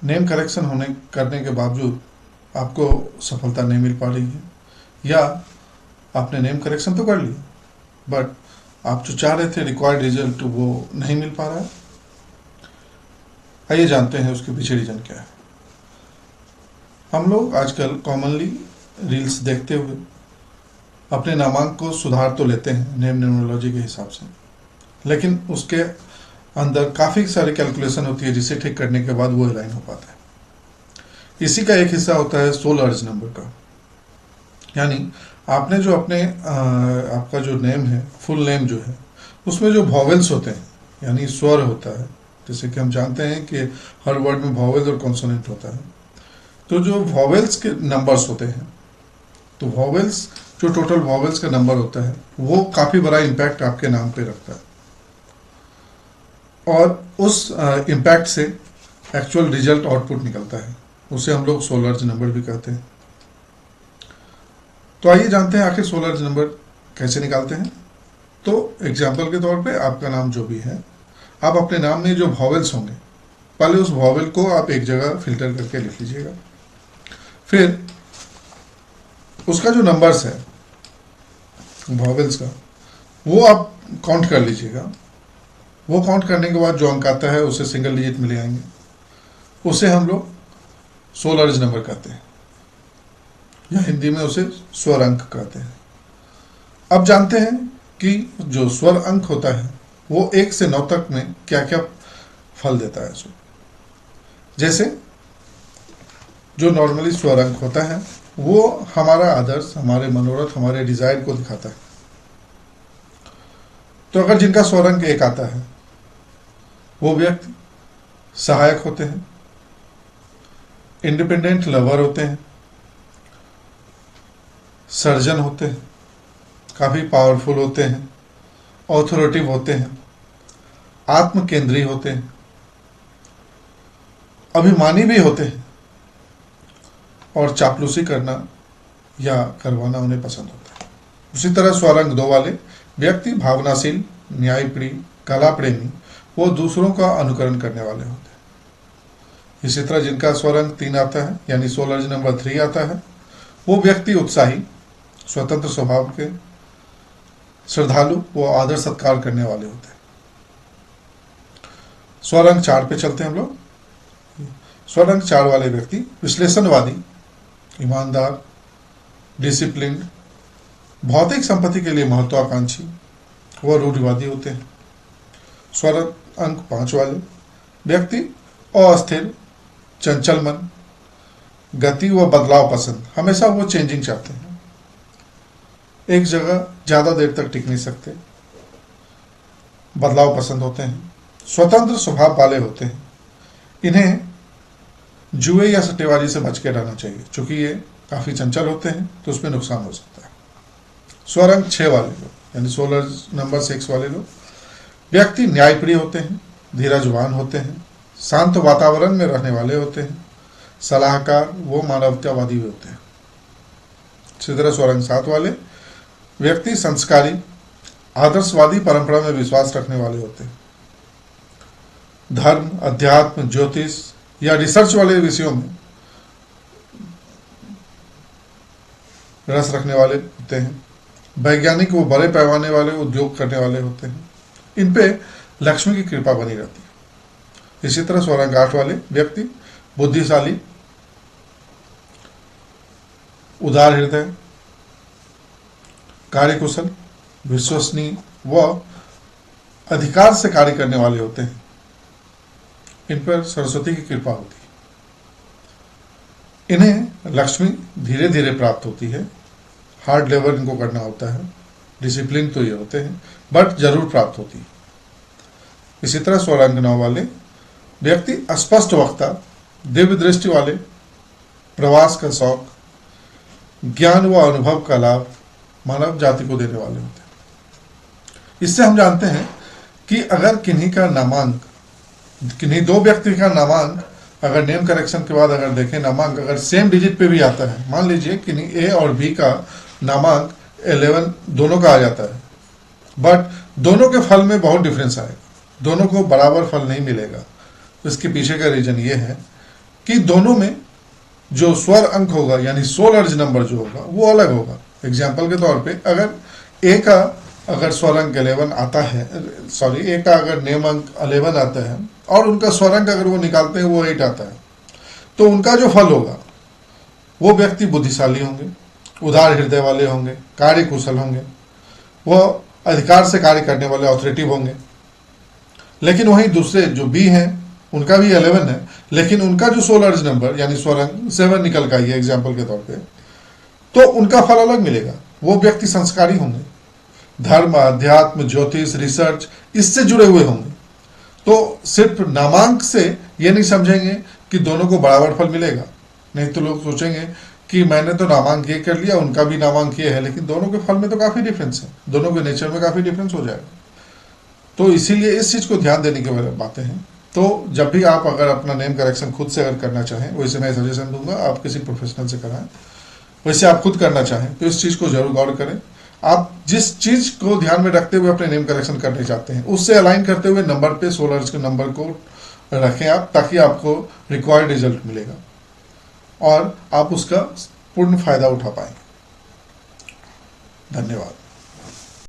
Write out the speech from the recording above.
Name correction होने करने के बावजूद आपको सफलता नहीं मिल पा रही है, या आपने नेम करेक्शन तो कर लिया बट आप जो चाह रहे थे रिक्वायर्ड रिजल्ट वो नहीं मिल पा रहा है। आइए जानते हैं उसके पीछे रीजन क्या है। हम लोग आजकल कॉमनली रील्स देखते हुए अपने नामांक को सुधार तो लेते हैं नेम न्यूमरोलॉजी के हिसाब से, लेकिन उसके अंदर काफ़ी सारी कैलकुलेशन होती है जिसे ठीक करने के बाद वो अलाइन हो पाता है। इसी का एक हिस्सा होता है सोल अर्ज नंबर का, यानी आपने जो अपने आपका जो नेम है, फुल नेम जो है, उसमें जो वॉवेल्स होते हैं यानी स्वर होता है, जैसे कि हम जानते हैं कि हर वर्ड में वॉवेल्स और कॉन्सोनेंट होता है, तो जो वॉवेल्स के नंबर्स होते हैं, तो वॉवेल्स जो टोटल वॉवेल्स का नंबर होता है वो काफ़ी बड़ा इम्पैक्ट आपके नाम पे रखता है, और उस इम्पैक्ट से एक्चुअल रिजल्ट आउटपुट निकलता है, उसे हम लोग सोल अर्ज नंबर भी कहते हैं। तो आइए जानते हैं आखिर सोल अर्ज नंबर कैसे निकालते हैं। तो एग्जाम्पल के तौर पे आपका नाम जो भी है, आप अपने नाम में जो वॉवेल्स होंगे पहले उस वॉवेल को आप एक जगह फिल्टर करके लिख लीजिएगा, फिर उसका जो नंबर्स है वॉवेल्स का वो आप काउंट कर लीजिएगा। वो काउंट करने के बाद जो अंक आता है उसे सिंगल डिजिट में ले आएंगे, उसे हम लोग सोल अर्ज नंबर कहते हैं, या हिंदी में उसे स्वर अंक कहते हैं। अब जानते हैं कि जो स्वर अंक होता है वो 1 से 9 तक में क्या क्या फल देता है। सो जैसे जो नॉर्मली स्वर अंक होता है वो हमारा आदर्श, हमारे मनोरथ, हमारे डिजायर को दिखाता है। तो अगर जिनका स्वर अंक 1 आता है वो व्यक्ति सहायक होते हैं, इंडिपेंडेंट लवर होते हैं, सर्जन होते हैं, काफ़ी पावरफुल होते हैं, ऑथोरेटिव होते हैं, आत्म केंद्रीय होते हैं, अभिमानी भी होते हैं, और चापलूसी करना या करवाना उन्हें पसंद होता है। उसी तरह स्वरंग 2 वाले व्यक्ति भावनाशील, न्यायप्रिय, कला प्रेमी, वो दूसरों का अनुकरण करने वाले होते हैं। इसी तरह जिनका स्वरंग 3 आता है यानी सोल अर्ज नंबर 3 आता है, वो व्यक्ति उत्साही, स्वतंत्र स्वभाव के, श्रद्धालु, वो आदर सत्कार करने वाले होते हैं। स्वरंग 4 पे चलते हैं हम लोग। स्वरंग 4 वाले व्यक्ति विश्लेषणवादी, ईमानदार, डिसिप्लिन, भौतिक संपत्ति के लिए महत्वाकांक्षी, व रूढ़िवादी होते हैं। स्वरंग अंक 5 वाले व्यक्ति अस्थिर, चंचल मन, गति व बदलाव पसंद, हमेशा वो चेंजिंग चाहते हैं, एक जगह ज़्यादा देर तक टिक नहीं सकते, बदलाव पसंद होते हैं, स्वतंत्र स्वभाव वाले होते हैं। इन्हें जुए या सट्टेबाजी से बच के रहना चाहिए, क्योंकि ये काफ़ी चंचल होते हैं तो उसमें नुकसान हो सकता है। स्वरंग 6 वाले लोग यानी सोल अर्ज नंबर 6 वाले लोग व्यक्ति न्यायप्रिय होते हैं, धीरजवान होते हैं, शांत वातावरण में रहने वाले होते हैं, सलाहकार, वो मानवतावादी भी होते हैं। इसी तरह स्वरंग 7 वाले व्यक्ति संस्कारी, आदर्शवादी, परंपरा में विश्वास रखने वाले होते हैं, धर्म, अध्यात्म, ज्योतिष या रिसर्च वाले विषयों में रस रखने वाले होते हैं, वैज्ञानिक, वो बड़े पैमाने वाले उद्योग करने वाले होते हैं, इन पे लक्ष्मी की कृपा बनी रहती है। इसी तरह स्वरंग 8 वाले व्यक्ति बुद्धिशाली, उदार हृदय, कार्यकुशल, विश्वसनीय व अधिकार से कार्य करने वाले होते हैं, इन पर सरस्वती की कृपा होती है। इन्हें लक्ष्मी धीरे धीरे प्राप्त होती है, हार्ड लेबर इनको करना होता है, डिसिप्लिन तो ये होते हैं बट जरूर प्राप्त होती है। इसी तरह स्वरंग 9 वाले व्यक्ति अस्पष्ट वक्ता, दिव्य दृष्टि वाले, प्रवास का शौक, ज्ञान व अनुभव का लाभ मानव जाति को देने वाले होते हैं। इससे हम जानते हैं कि अगर किन्हीं का नामांक, किन्हीं 2 व्यक्ति का नामांक अगर नेम करेक्शन के बाद अगर देखें, नामांक अगर सेम डिजिट पे भी आता है, मान लीजिए किन्हीं ए और बी का नामांक 11 दोनों का आ जाता है, बट दोनों के फल में बहुत डिफरेंस आएगा, दोनों को बराबर फल नहीं मिलेगा। इसके पीछे का रीजन ये है कि दोनों में जो स्वर अंक होगा यानी सोल अर्ज नंबर जो होगा वो अलग होगा। एग्जाम्पल के तौर पे अगर ए का अगर स्वर अंक 11 आता है, सॉरी ए का अगर नेम अंक 11 आता है और उनका स्वर अंक अगर वो निकालते हैं वो 8 आता है, तो उनका जो फल होगा वो व्यक्ति बुद्धिशाली होंगे, उदार हृदय वाले होंगे, कार्य कुशल होंगे, वह अधिकार से कार्य करने वाले ऑथोरिटिव होंगे। लेकिन वहीं दूसरे जो बी हैं उनका भी 11 है, लेकिन उनका जो सोल अर्ज नंबर यानी स्वर अंक 7 निकल का ही है एग्जाम्पल के तौर पे, तो उनका फल अलग मिलेगा। वो व्यक्ति संस्कारी होंगे, धर्म, अध्यात्म, ज्योतिष, रिसर्च इससे जुड़े हुए होंगे। तो सिर्फ नामांक से ये नहीं समझेंगे कि दोनों को बराबर फल मिलेगा, नहीं तो लोग सोचेंगे कि मैंने तो नामांक ये कर लिया, उनका भी नामांक ये है, लेकिन दोनों के फल में तो काफ़ी डिफरेंस है, दोनों के नेचर में काफ़ी डिफरेंस हो जाएगा। तो इसीलिए इस चीज़ को ध्यान देने की बातें हैं। तो जब भी आप अगर अपना नेम करेक्शन खुद से अगर करना चाहें, वैसे मैं सजेशन दूंगा आप किसी प्रोफेशनल से कराएं। वैसे आप खुद करना चाहें तो इस चीज़ को जरूर गौर करें। आप जिस चीज़ को ध्यान में रखते हुए अपने नेम करेक्शन करने चाहते हैं उससे अलाइन करते हुए नंबर पे सोल अर्ज के नंबर को रखें आप, ताकि आपको रिक्वायर्ड रिजल्ट मिलेगा और आप उसका पूर्ण फायदा उठा पाएंगे। धन्यवाद।